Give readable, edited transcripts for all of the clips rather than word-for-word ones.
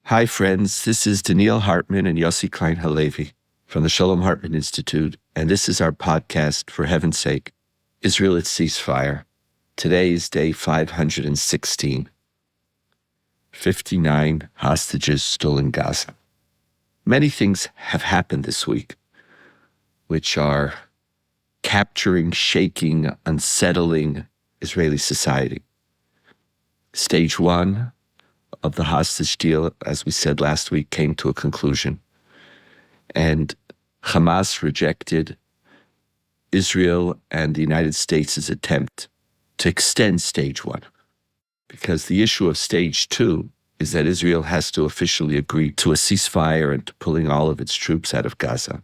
Hi, friends. This is Donniel Hartman and Yossi Klein Halevi from the Shalom Hartman Institute, and this is our podcast, For Heaven's Sake, Israel at Ceasefire. Today is day 516. 59 hostages still in Gaza. Many things have happened this week, which are capturing, shaking, unsettling Israeli society. Stage one of the hostage deal, as we said last week, came to a conclusion. And Hamas rejected Israel and the United States' attempt to extend stage one. Because the issue of stage two is that Israel has to officially agree to a ceasefire and to pulling all of its troops out of Gaza.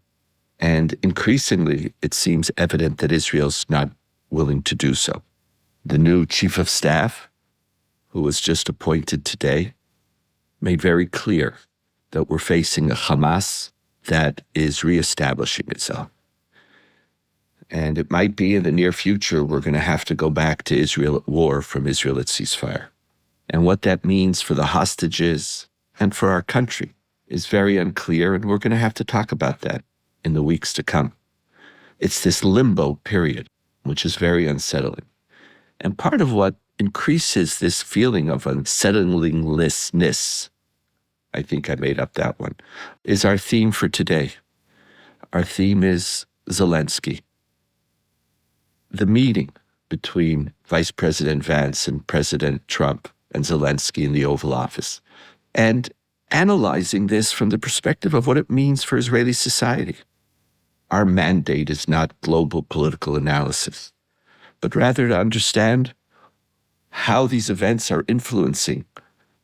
And increasingly, it seems evident that Israel's not willing to do so. The new chief of staff, who was just appointed today, made very clear that we're facing a Hamas that is reestablishing itself. And it might be in the near future we're going to have to go back to Israel at war from Israel at ceasefire. And what that means for the hostages and for our country is very unclear, and we're going to have to talk about that in the weeks to come. It's this limbo period, which is very unsettling. And part of what increases this feeling of unsettlinglessness, I think I made up that one, is our theme for today. Our theme is Zelenskyy. The meeting between Vice President Vance and President Trump and Zelenskyy in the Oval Office, and analyzing this from the perspective of what it means for Israeli society. Our mandate is not global political analysis, but rather to understand how these events are influencing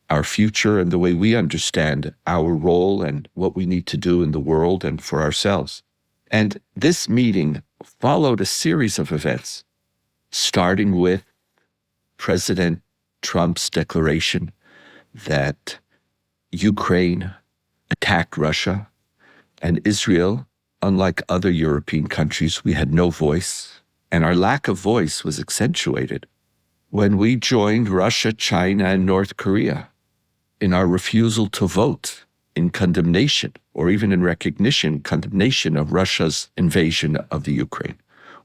our future and the way we understand our role and what we need to do in the world and for ourselves. And this meeting followed a series of events, starting with President Trump's declaration that Ukraine attacked Russia, and Israel, unlike other European countries, we had no voice, and our lack of voice was accentuated when we joined Russia, China, and North Korea in our refusal to vote in condemnation, or even in recognition, condemnation of Russia's invasion of the Ukraine.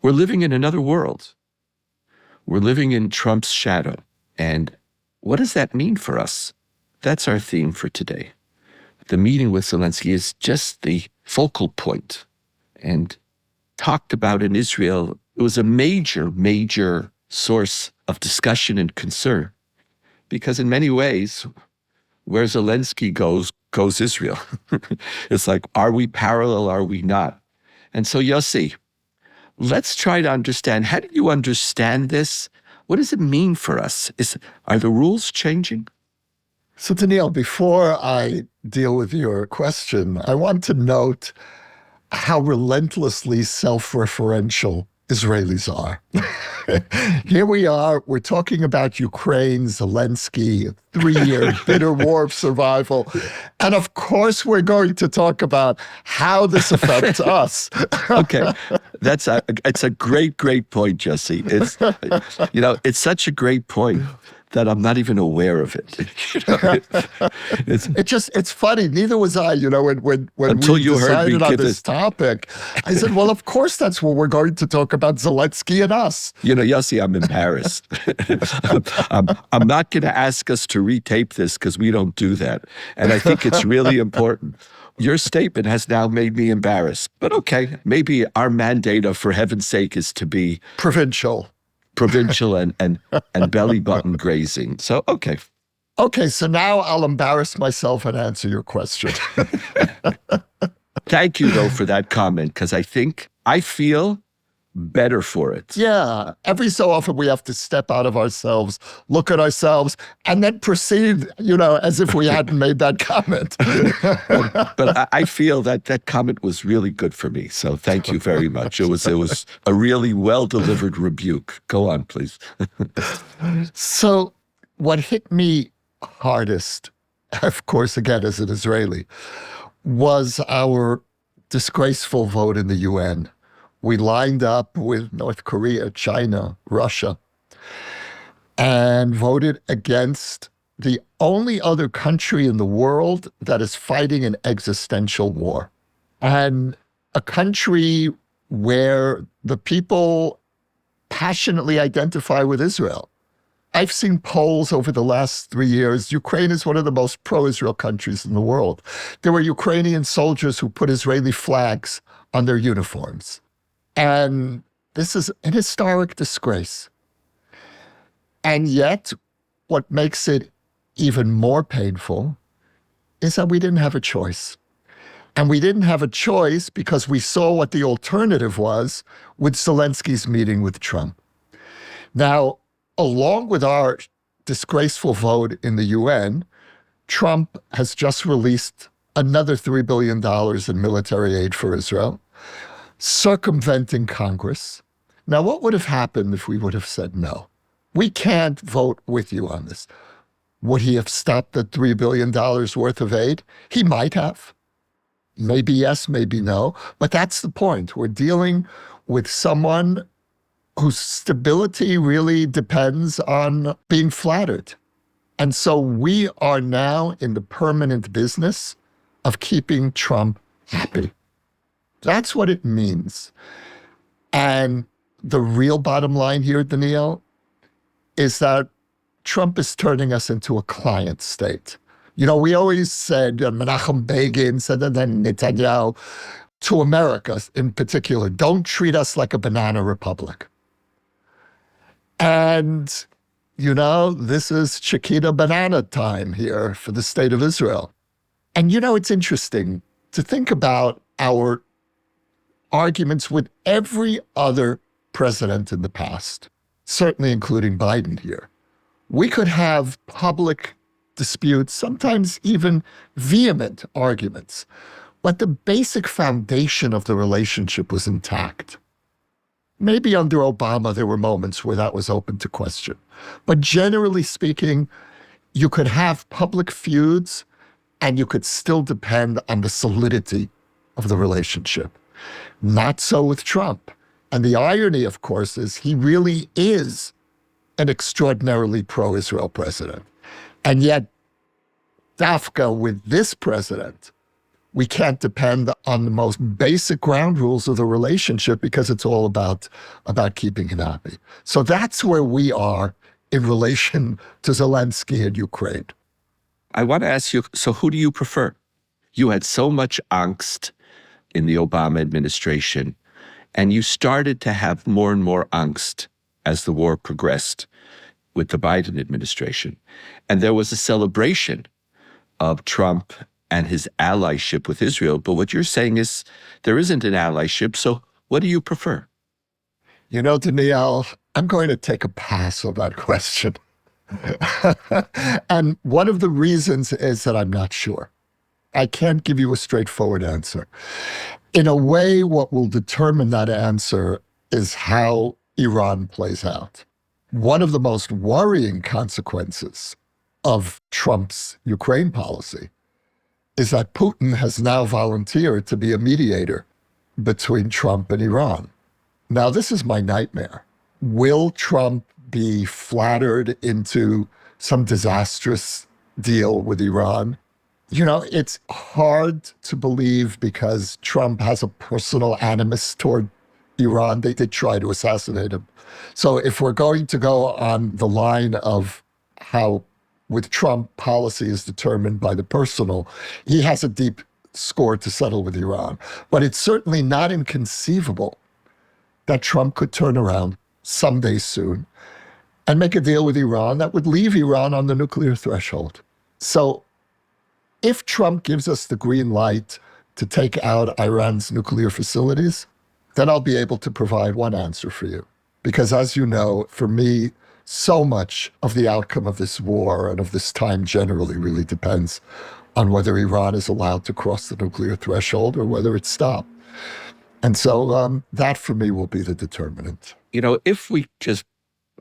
We're living in another world. We're living in Trump's shadow. And what does that mean for us? That's our theme for today. The meeting with Zelenskyy is just the focal point, and talked about in Israel. It was a major source of discussion and concern, because in many ways, where Zelenskyy goes Israel. It's like, are we parallel, are we not? And so, Yossi, let's try to understand, how do you understand this? What does it mean for us? Are the rules changing? So, Donniel, before I deal with your question, I want to note how relentlessly self-referential Israelis are. Here we are, we're talking about Ukraine, Zelenskyy, a 3-year bitter war of survival. And of course, we're going to talk about how this affects us. Okay. It's a great point, Yossi. It's such a great point that I'm not even aware of it. It's funny. Neither was I, when Until we you heard me decided on give this topic. I said, well, of course, that's what we're going to talk about, Zelenskyy and us. Yossi, I'm embarrassed. I'm not going to ask us to retape this because we don't do that. And I think it's really important. Your statement has now made me embarrassed. But okay, maybe our mandate of For Heaven's Sake is to be provincial and belly button grazing. So, okay. Okay, so now I'll embarrass myself and answer your question. Thank you, though, for that comment, because I feel better for it. Yeah. Every so often we have to step out of ourselves, look at ourselves, and then proceed, as if we hadn't made that comment. But I feel that comment was really good for me. So thank you very much. It was a really well-delivered rebuke. Go on, please. So what hit me hardest, of course, again, as an Israeli, was our disgraceful vote in the UN. We lined up with North Korea, China, Russia, and voted against the only other country in the world that is fighting an existential war, and a country where the people passionately identify with Israel. I've seen polls over the last 3 years. Ukraine is one of the most pro-Israel countries in the world. There were Ukrainian soldiers who put Israeli flags on their uniforms. And this is an historic disgrace. And yet, what makes it even more painful is that we didn't have a choice. And we didn't have a choice because we saw what the alternative was with Zelensky's meeting with Trump. Now, along with our disgraceful vote in the UN, Trump has just released another $3 billion in military aid for Israel, circumventing Congress. Now, what would have happened if we would have said no? We can't vote with you on this. Would he have stopped the $3 billion worth of aid? He might have. Maybe yes, maybe no. But that's the point. We're dealing with someone whose stability really depends on being flattered. And so we are now in the permanent business of keeping Trump happy. That's what it means. And the real bottom line here, Donniel, is that Trump is turning us into a client state. You know, we always said, Menachem Begin said, and then Netanyahu, to America in particular, don't treat us like a banana republic. And, you know, this is Chiquita banana time here for the state of Israel. And, you know, it's interesting to think about our arguments with every other president in the past, certainly including Biden here. We could have public disputes, sometimes even vehement arguments, but the basic foundation of the relationship was intact. Maybe under Obama, there were moments where that was open to question. But generally speaking, you could have public feuds and you could still depend on the solidity of the relationship. Not so with Trump. And the irony, of course, is he really is an extraordinarily pro-Israel president. And yet, Dafka, with this president, we can't depend on the most basic ground rules of the relationship because it's all about keeping him happy. So that's where we are in relation to Zelenskyy and Ukraine. I want to ask you, so who do you prefer? You had so much angst in the Obama administration, and you started to have more and more angst as the war progressed with the Biden administration. And there was a celebration of Trump and his allyship with Israel. But what you're saying is there isn't an allyship. So what do you prefer? You know, Donniel, I'm going to take a pass on that question. And one of the reasons is that I'm not sure. I can't give you a straightforward answer. In a way, what will determine that answer is how Iran plays out. One of the most worrying consequences of Trump's Ukraine policy is that Putin has now volunteered to be a mediator between Trump and Iran. Now, this is my nightmare. Will Trump be flattered into some disastrous deal with Iran? You know, it's hard to believe because Trump has a personal animus toward Iran. They did try to assassinate him. So if we're going to go on the line of how with Trump, policy is determined by the personal, he has a deep score to settle with Iran. But it's certainly not inconceivable that Trump could turn around someday soon and make a deal with Iran that would leave Iran on the nuclear threshold. So if Trump gives us the green light to take out Iran's nuclear facilities, then I'll be able to provide one answer for you. Because as you know, for me, so much of the outcome of this war and of this time generally really depends on whether Iran is allowed to cross the nuclear threshold or whether it's stopped. And so that for me will be the determinant. You know,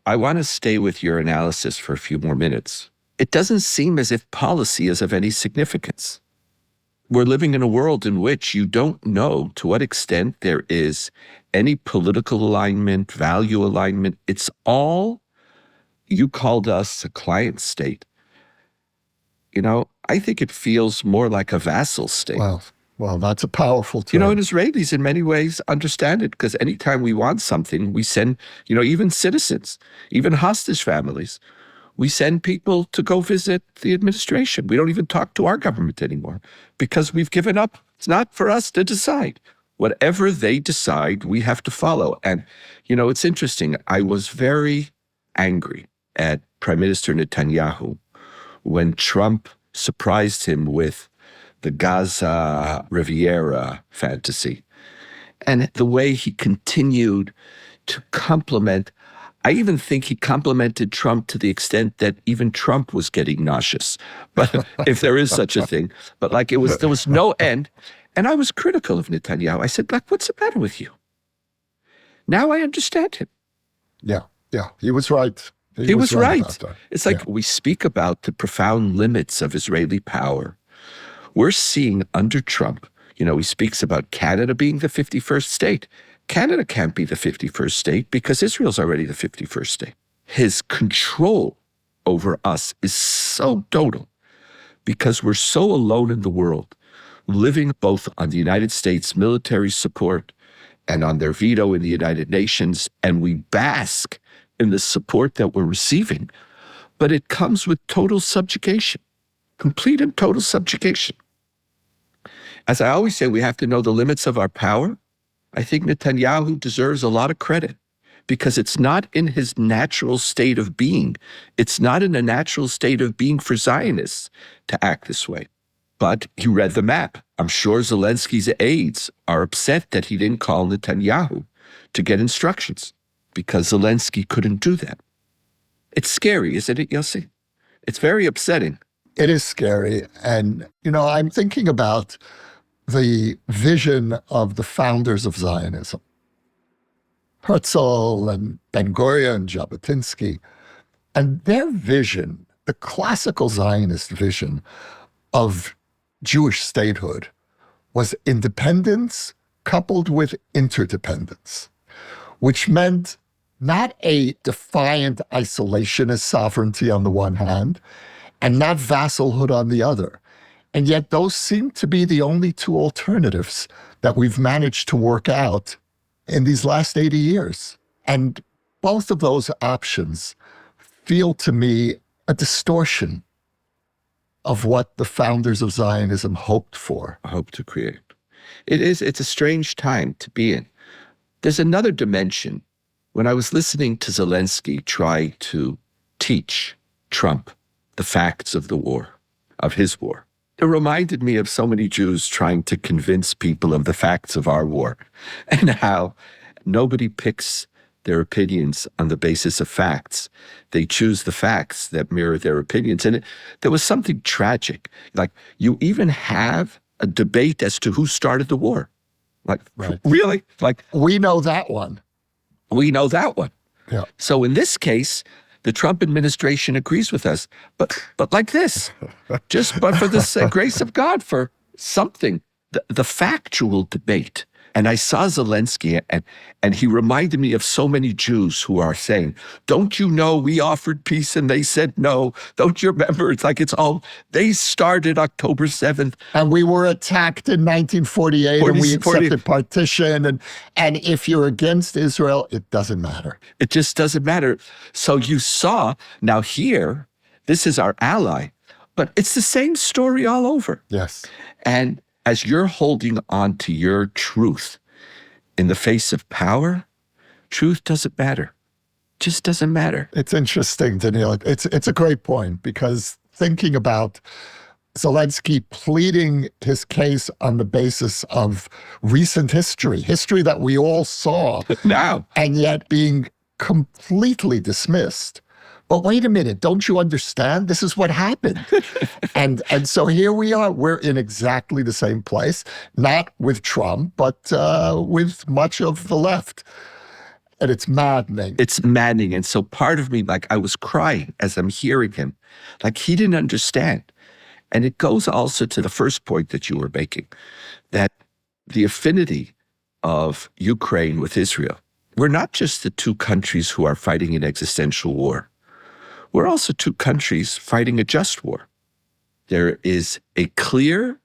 I want to stay with your analysis for a few more minutes. It doesn't seem as if policy is of any significance. We're living in a world in which you don't know to what extent there is any political alignment, value alignment. It's all, you called us a client state. I think it feels more like a vassal state. Well, that's a powerful term. And Israelis in many ways understand it, because anytime we want something, we send, even citizens, even hostage families, we send people to go visit the administration. We don't even talk to our government anymore because we've given up. It's not for us to decide. Whatever they decide, we have to follow. And, it's interesting. I was very angry at Prime Minister Netanyahu when Trump surprised him with the Gaza Riviera fantasy. And the way he continued to compliment, I even think he complimented Trump to the extent that even Trump was getting nauseous. But if there is such a thing, but there was no end. And I was critical of Netanyahu. I said, what's the matter with you? Now I understand him. Yeah, he was right. He was right. It's like we speak about the profound limits of Israeli power. We're seeing under Trump, he speaks about Canada being the 51st state. Canada can't be the 51st state because Israel's already the 51st state. His control over us is so total because we're so alone in the world, living both on the United States military support and on their veto in the United Nations, and we bask in the support that we're receiving. But it comes with total subjugation, complete and total subjugation. As I always say, we have to know the limits of our power. I think Netanyahu deserves a lot of credit because it's not in his natural state of being. It's not in a natural state of being for Zionists to act this way. But he read the map. I'm sure Zelensky's aides are upset that he didn't call Netanyahu to get instructions because Zelensky couldn't do that. It's scary, isn't it, Yossi? It's very upsetting. It is scary. And, I'm thinking about the vision of the founders of Zionism. Herzl and Ben-Gurion, Jabotinsky, and their vision, the classical Zionist vision of Jewish statehood, was independence coupled with interdependence, which meant not a defiant isolationist sovereignty on the one hand, and not vassalhood on the other. And yet those seem to be the only two alternatives that we've managed to work out in these last 80 years. And both of those options feel to me a distortion of what the founders of Zionism hoped for. Hope to create. It's a strange time to be in. There's another dimension. When I was listening to Zelensky try to teach Trump the facts of the war, of his war, it reminded me of so many Jews trying to convince people of the facts of our war and how nobody picks their opinions on the basis of facts. They choose the facts that mirror their opinions. And there was something tragic. Like, you even have a debate as to who started the war. Like, right. Really? Like, we know that one. We know that one. Yeah. So in this case, the Trump administration agrees with us, but like this, but for the grace of God, for something, the factual debate. And I saw Zelensky, and he reminded me of so many Jews who are saying, don't you know we offered peace and they said no? Don't you remember? It's like they started October 7th. And we were attacked in 1948 and we accepted partition. And if you're against Israel, it doesn't matter. It just doesn't matter. So you saw, now here, this is our ally, but it's the same story all over. Yes. And as you're holding on to your truth in the face of power, truth doesn't matter. Just doesn't matter. It's interesting, Donniel. It's a great point, because thinking about Zelensky pleading his case on the basis of recent history that we all saw now, and yet being completely dismissed. But wait a minute, don't you understand? This is what happened. and so here we are. We're in exactly the same place, not with Trump, but with much of the left. And it's maddening. It's maddening. And so part of me, I was crying as I'm hearing him. He didn't understand. And it goes also to the first point that you were making, that the affinity of Ukraine with Israel, we're not just the two countries who are fighting an existential war. We're also two countries fighting a just war. There is a clear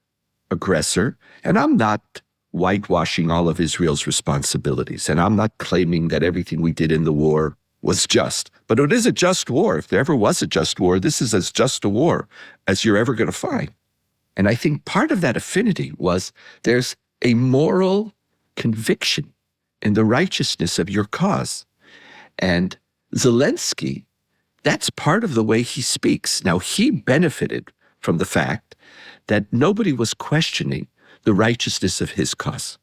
aggressor, and I'm not whitewashing all of Israel's responsibilities, and I'm not claiming that everything we did in the war was just. But it is a just war. If there ever was a just war, this is as just a war as you're ever going to find. And I think part of that affinity was there's a moral conviction in the righteousness of your cause. And Zelenskyy, that's part of the way he speaks. Now, he benefited from the fact that nobody was questioning the righteousness of his cause.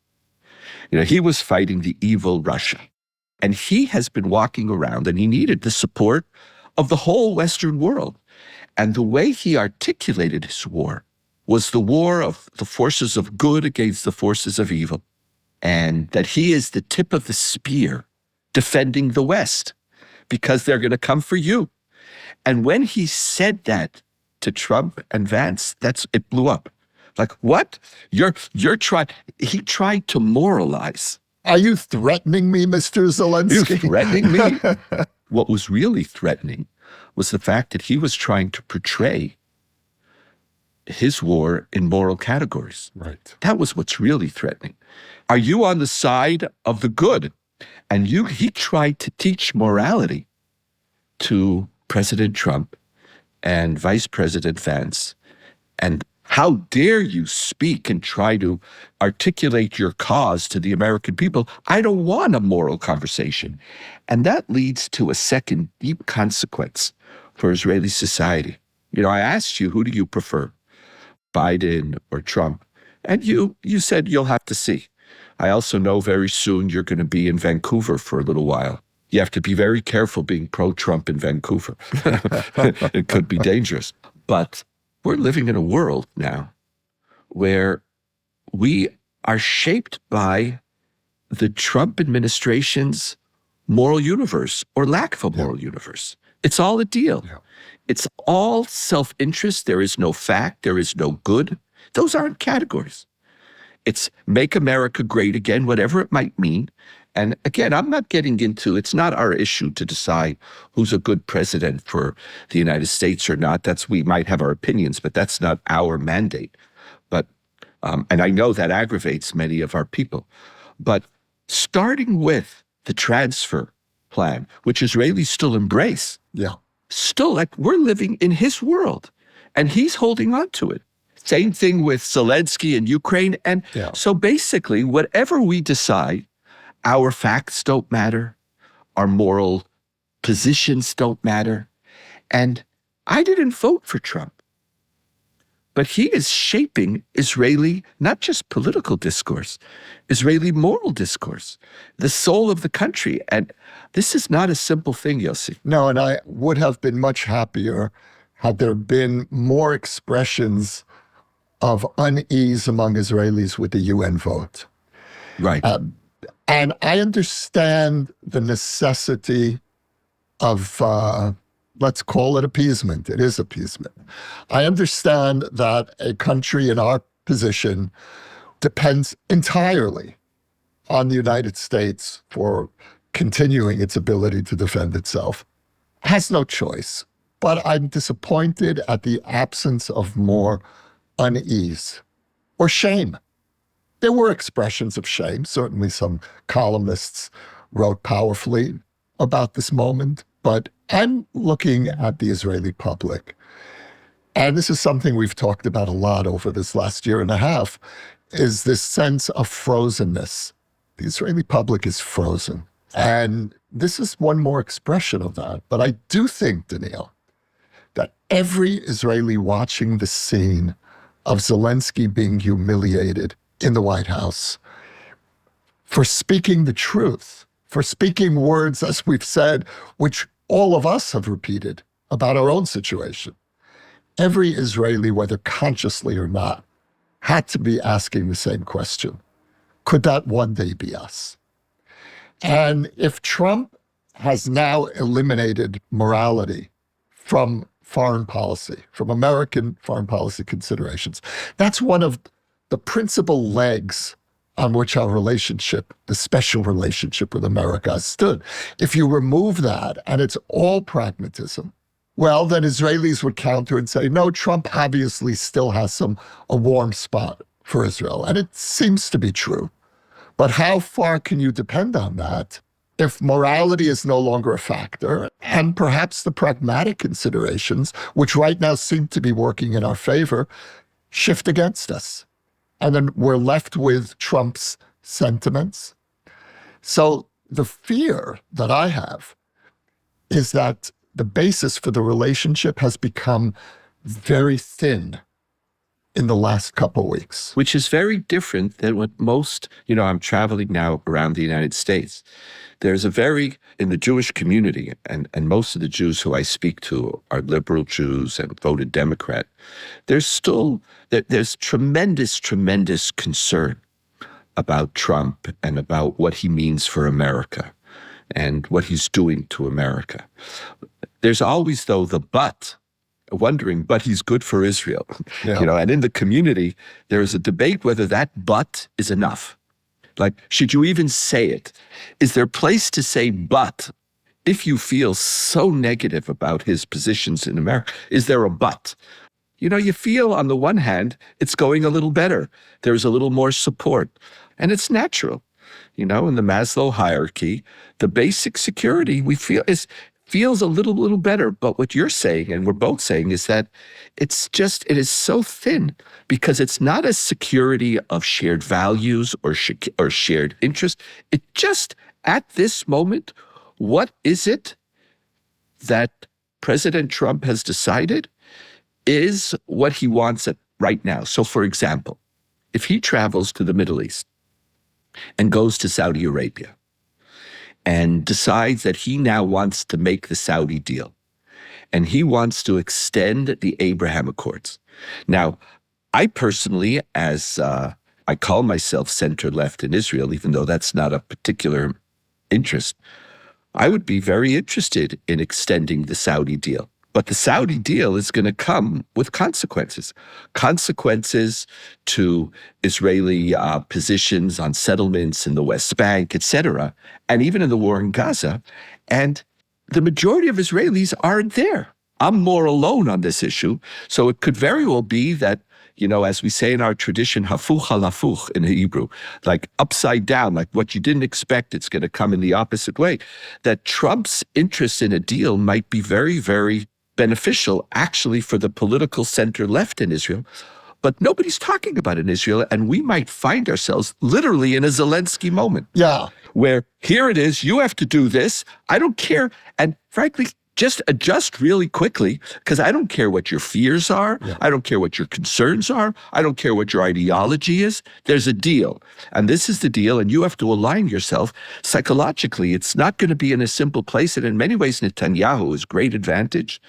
He was fighting the evil Russia. And he has been walking around, and he needed the support of the whole Western world. And the way he articulated his war was the war of the forces of good against the forces of evil. And that he is the tip of the spear defending the West because they're going to come for you. And when he said that to Trump and Vance, it blew up. Like, what? You're trying. He tried to moralize. Are you threatening me, Mr. Zelenskyy? You're threatening me? What was really threatening was the fact that he was trying to portray his war in moral categories. Right. That was what's really threatening. Are you on the side of the good? And he tried to teach morality to President Trump and Vice President Vance. And how dare you speak and try to articulate your cause to the American people? I don't want a moral conversation. And that leads to a second deep consequence for Israeli society. I asked you, who do you prefer, Biden or Trump? And you said you'll have to see. I also know very soon you're going to be in Vancouver for a little while. You have to be very careful being pro-Trump in Vancouver. It could be dangerous. But we're living in a world now where we are shaped by the Trump administration's moral universe or lack of a moral universe. It's all a deal. Yeah. It's all self-interest. There is no fact. There is no good. Those aren't categories. It's make America great again, whatever it might mean. And again, I'm not getting into, it's not our issue to decide who's a good president for the United States or not. We might have our opinions, but that's not our mandate. But, and I know that aggravates many of our people. But starting with the transfer plan, which Israelis still embrace. Yeah. Still, we're living in his world, and he's holding on to it. Same thing with Zelenskyy and Ukraine. And so basically, whatever we decide, our facts don't matter, our moral positions don't matter. And I didn't vote for Trump, but he is shaping Israeli, not just political discourse, Israeli moral discourse, the soul of the country. And this is not a simple thing, Yossi. No, and I would have been much happier had there been more expressions of unease among Israelis with the UN vote. Right. And I understand the necessity of, let's call it appeasement. It is appeasement. I understand that a country in our position depends entirely on the United States for continuing its ability to defend itself. Has no choice. But I'm disappointed at the absence of more unease or shame. There were expressions of shame. Certainly some columnists wrote powerfully about this moment. But I'm looking at the Israeli public, and this is something we've talked about a lot over this last year and a half, is this sense of frozenness. The Israeli public is frozen. And this is one more expression of that. But I do think, Donniel, that every Israeli watching the scene of Zelenskyy being humiliated in the White House for speaking the truth, for speaking words, as we've said, which all of us have repeated about our own situation. Every Israeli, whether consciously or not, had to be asking the same question. Could that one day be us? And if Trump has now eliminated morality from foreign policy, from American foreign policy considerations, that's one of the principal legs on which our relationship, the special relationship with America, stood. If you remove that, and it's all pragmatism, Well, then Israelis would counter and say, no, Trump obviously still has a warm spot for Israel. And it seems to be true. But how far can you depend on that if morality is no longer a factor and perhaps the pragmatic considerations, which right now seem to be working in our favor, shift against us? And then we're left with Trump's sentiments. So the fear that I have is that the basis for the relationship has become very thin in the last couple of weeks. Which is very different than what most, I'm traveling now around the United States. There's in the Jewish community, and most of the Jews who I speak to are liberal Jews and voted Democrat, there's tremendous, tremendous concern about Trump and about what he means for America and what he's doing to America. There's always, though, the but, wondering, but he's good for Israel. Yeah. And in the community, there is a debate whether that but is enough. Like, should you even say it? Is there a place to say but if you feel so negative about his positions in America? Is there a but? You feel on the one hand, it's going a little better. There's a little more support. And it's natural. In the Maslow hierarchy, the basic security we feel feels a little better. But what you're saying, and we're both saying, is that it is so thin because it's not a security of shared values or shared interest. It just, at this moment, what is it that President Trump has decided is what he wants right now? So, for example, if he travels to the Middle East and goes to Saudi Arabia and decides that he now wants to make the Saudi deal, and he wants to extend the Abraham Accords. Now, I personally, as I call myself center-left in Israel, even though that's not a particular interest, I would be very interested in extending the Saudi deal. But the Saudi deal is going to come with consequences to Israeli positions on settlements in the West Bank, etc., and even in the war in Gaza. And the majority of Israelis aren't there. I'm more alone on this issue. So it could very well be that, as we say in our tradition, hafuch al hafuch in Hebrew, like upside down, like what you didn't expect, it's going to come in the opposite way. That Trump's interest in a deal might be very, very beneficial actually for the political center left in Israel, but nobody's talking about it in Israel, and we might find ourselves literally in a Zelenskyy moment. Yeah. Where here it is, you have to do this, I don't care, and frankly, just adjust really quickly, because I don't care what your fears are. Yeah. I don't care what your concerns are. I don't care what your ideology is. There's a deal, and this is the deal, and you have to align yourself psychologically. It's not going to be in a simple place, and in many ways, Netanyahu's great advantage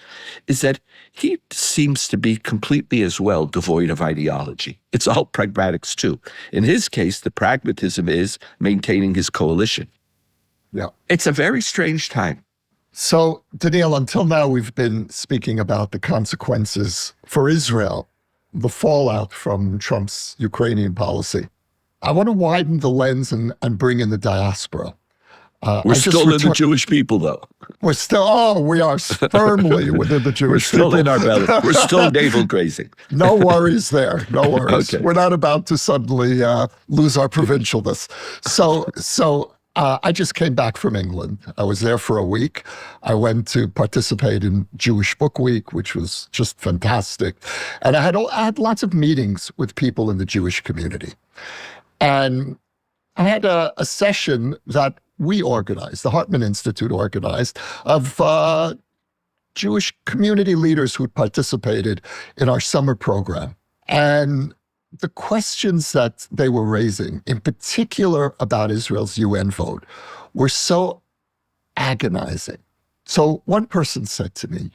is that he seems to be completely as well devoid of ideology. It's all pragmatics too. In his case, the pragmatism is maintaining his coalition. Yeah. It's a very strange time. So, Donniel, until now, we've been speaking about the consequences for Israel, the fallout from Trump's Ukrainian policy. I want to widen the lens and bring in the diaspora. We're still in the Jewish people, though. We are firmly within the Jewish people. We're still people. in our belly. We're still navel grazing. No worries there. No worries. Okay. We're not about to suddenly lose our provincialness. So I just came back from England. I was there for a week. I went to participate in Jewish Book Week, which was just fantastic. And I had lots of meetings with people in the Jewish community. And I had a session that we organized, the Hartman Institute organized, of Jewish community leaders who participated in our summer program. And the questions that they were raising, in particular about Israel's UN vote, were so agonizing. So one person said to me,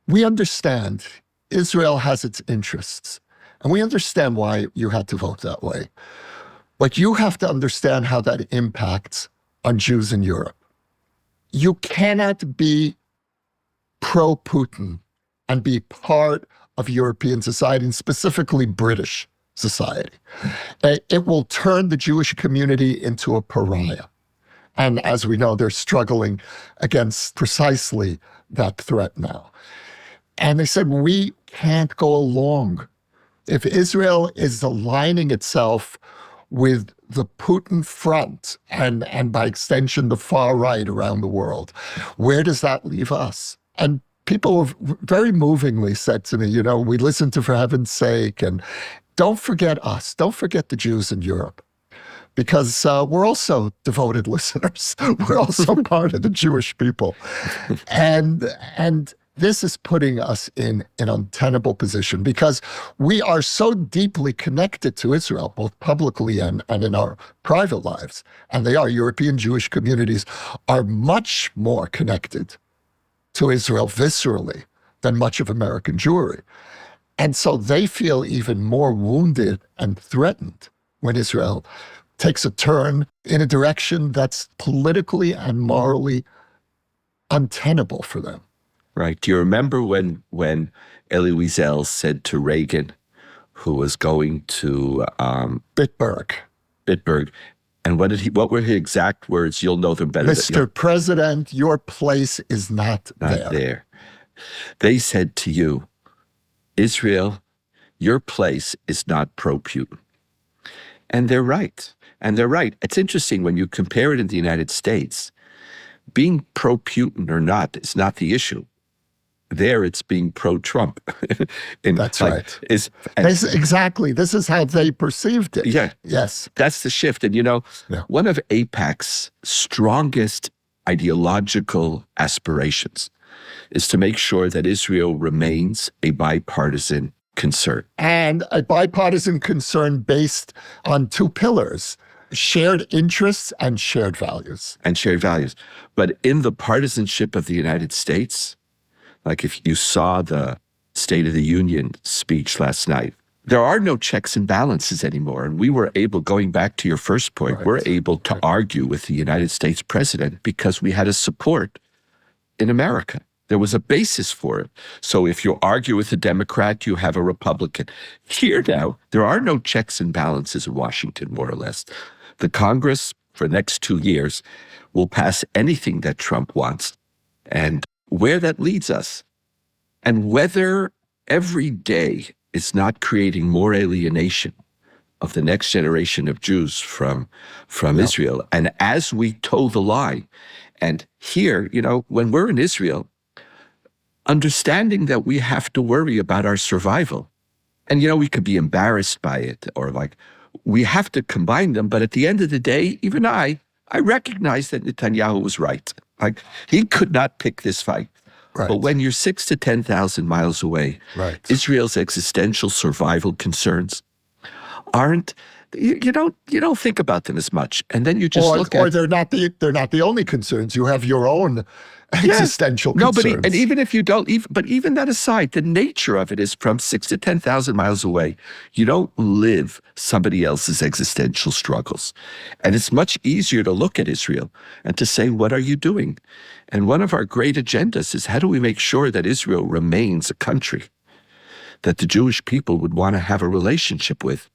we understand Israel has its interests, and we understand why you had to vote that way. But you have to understand how that impacts on Jews in Europe. You cannot be pro-Putin and be part of European society, and specifically British society. It will turn the Jewish community into a pariah. And as we know, they're struggling against precisely that threat now. And they said, we can't go along. If Israel is aligning itself with the Putin front and by extension, the far right around the world, where does that leave us? And people have very movingly said to me, we listen to For Heaven's Sake, and don't forget us. Don't forget the Jews in Europe, because we're also devoted listeners. We're also part of the Jewish people. And this is putting us in an untenable position because we are so deeply connected to Israel, both publicly and in our private lives. And European Jewish communities are much more connected to Israel viscerally than much of American Jewry. And so they feel even more wounded and threatened when Israel takes a turn in a direction that's politically and morally untenable for them. Right. Do you remember when Elie Wiesel said to Reagan, who was going to Bitburg, and what were his exact words? You'll know them better. Mr. President, your place is not there. They said to you, Israel, your place is not pro-Putin. And they're right. It's interesting when you compare it in the United States, being pro-Putin or not is not the issue. There, it's being pro-Trump. That's right. Exactly. This is how they perceived it. Yeah. Yes. That's the shift. And, one of AIPAC's strongest ideological aspirations is to make sure that Israel remains a bipartisan concern. And a bipartisan concern based on two pillars: shared interests and shared values. But in the partisanship of the United States, like if you saw the State of the Union speech last night, there are no checks and balances anymore. And we were able, going back to your first point, right. we're able to argue with the United States president because we had a support in America. There was a basis for it. So if you argue with a Democrat, you have a Republican. Here now, there are no checks and balances in Washington, more or less. The Congress, for the next 2 years, will pass anything that Trump wants. And where that leads us, and whether every day is not creating more alienation of the next generation of Jews from Israel. And as we toe the line, and here, when we're in Israel, understanding that we have to worry about our survival. And, we could be embarrassed by it, or we have to combine them. But at the end of the day, even I recognize that Netanyahu was right. He could not pick this fight. Right. But when you're 6,000 to 10,000 miles away, right. Israel's existential survival concerns aren't. You don't think about them as much, and then you just look at. Or they're not the only concerns. You have your own existential concerns. No, but even if you don't, but even that aside, the nature of it is from 6,000 to 10,000 miles away. You don't live somebody else's existential struggles, and it's much easier to look at Israel and to say, "What are you doing?" And one of our great agendas is how do we make sure that Israel remains a country that the Jewish people would want to have a relationship with?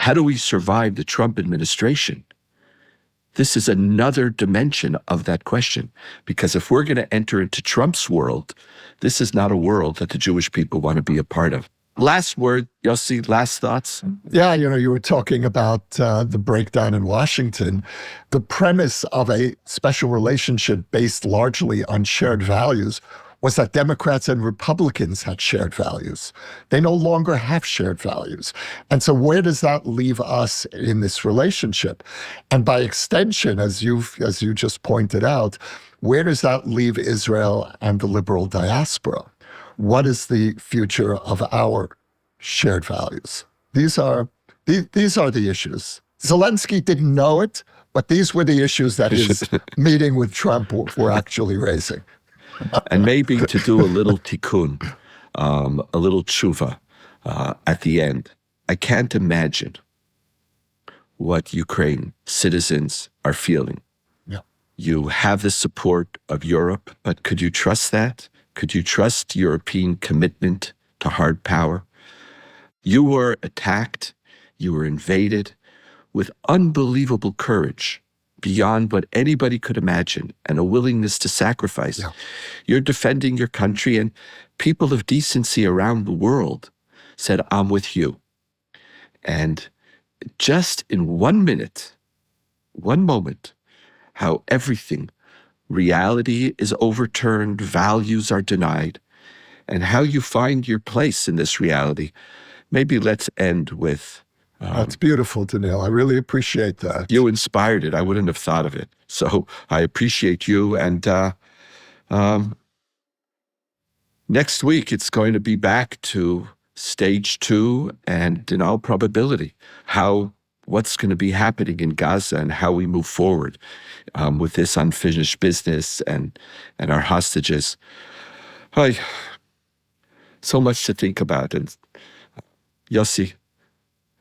How do we survive the Trump administration? This is another dimension of that question, because if we're going to enter into Trump's world, this is not a world that the Jewish people want to be a part of. Last word, Yossi, last thoughts? Yeah, you were talking about the breakdown in Washington. The premise of a special relationship based largely on shared values was that Democrats and Republicans had shared values. They no longer have shared values. And so where does that leave us in this relationship? And by extension, as you just pointed out, where does that leave Israel and the liberal diaspora? What is the future of our shared values? These are the issues. Zelenskyy didn't know it, but these were the issues that his meeting with Trump were actually raising. And maybe to do a little tikkun, a little tshuva at the end. I can't imagine what Ukraine citizens are feeling. Yeah. You have the support of Europe, but could you trust that? Could you trust European commitment to hard power? You were attacked, you were invaded with unbelievable courage. beyond what anybody could imagine, and a willingness to sacrifice. Yeah. You're defending your country, and people of decency around the world said, I'm with you. And just in 1 minute, 1 moment, how everything, reality is overturned, values are denied, and how you find your place in this reality. Maybe let's end with... That's beautiful, Donniel. I really appreciate that. You inspired it. I wouldn't have thought of it. So I appreciate you. And next week, it's going to be back to stage 2 and, in all probability, what's going to be happening in Gaza and how we move forward with this unfinished business and our hostages. So much to think about. And Yossi,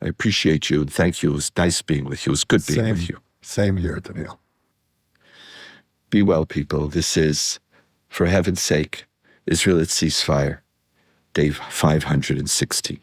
I appreciate you and thank you. It was nice being with you. It was good being with you. Same here, Donniel. Be well, people. This is, for heaven's sake, Israel at Ceasefire, day 560.